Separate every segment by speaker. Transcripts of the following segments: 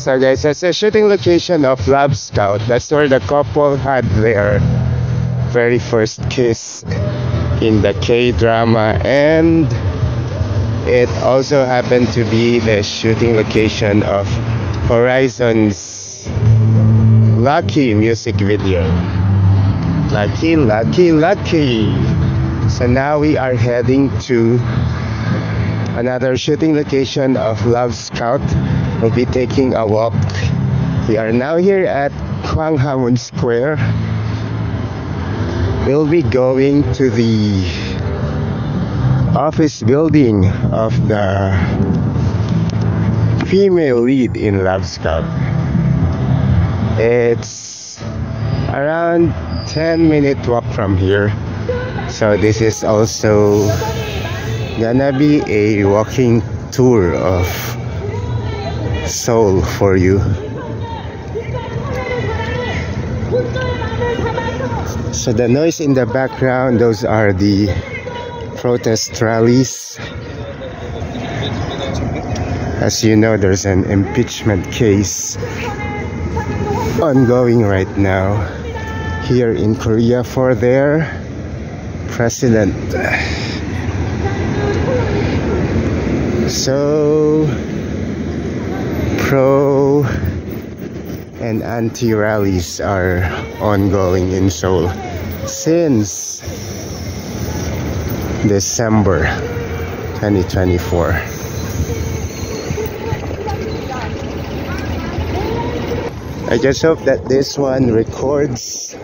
Speaker 1: So guys, that's a shooting location of Love Scout. That's where the couple had their very first kiss in the K-drama, and it also happened to be the shooting location of Horizon's Lucky music video. Lucky, lucky, lucky. So now we are heading to another shooting location of Love Scout. We'll be taking a walk. We are now here at Kwanghamun Square. We'll be going to the office building of the female lead in Love Scout. It's around 10-minute walk from here. So this is also gonna be a walking tour of Seoul for you. So the noise in the background, those are the protest rallies. As you know, there's an impeachment case ongoing right now here in Korea for their president. So pro and anti rallies are ongoing in Seoul since December 2024. I just hope that this one records,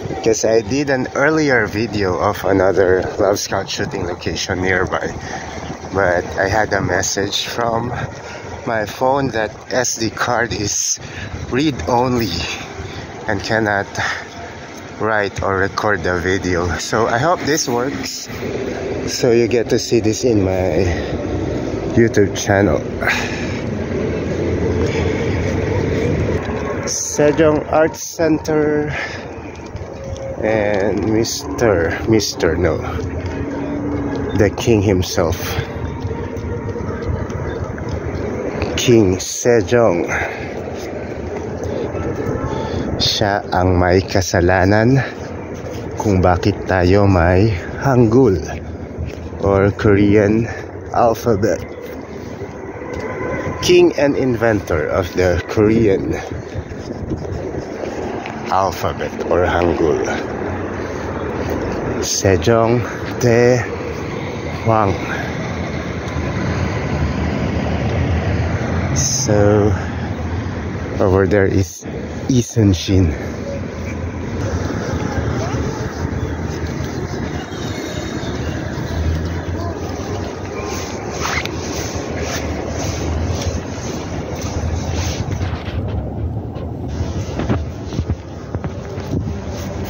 Speaker 1: because I did an earlier video of another Love Scout shooting location nearby, but I had a message from my phone that SD card is read-only and cannot write or record the video. So I hope this works, so you get to see this in my YouTube channel. Sejong Arts Center and the king himself, King Sejong. Siya ang may kasalanan kung bakit tayo may Hangul or Korean alphabet. King and inventor of the Korean alphabet or Hangul, Sejong Daewang. So over there is Lee Seung-shin.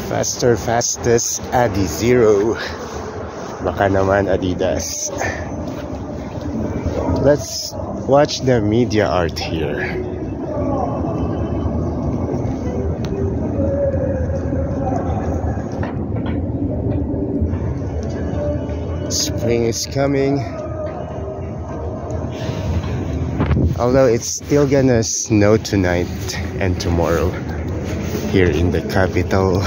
Speaker 1: Faster, fastest, Adi Zero. Baka naman Adidas. Let's watch the media art here. Spring is coming. Although it's still gonna snow tonight and tomorrow here in the capital.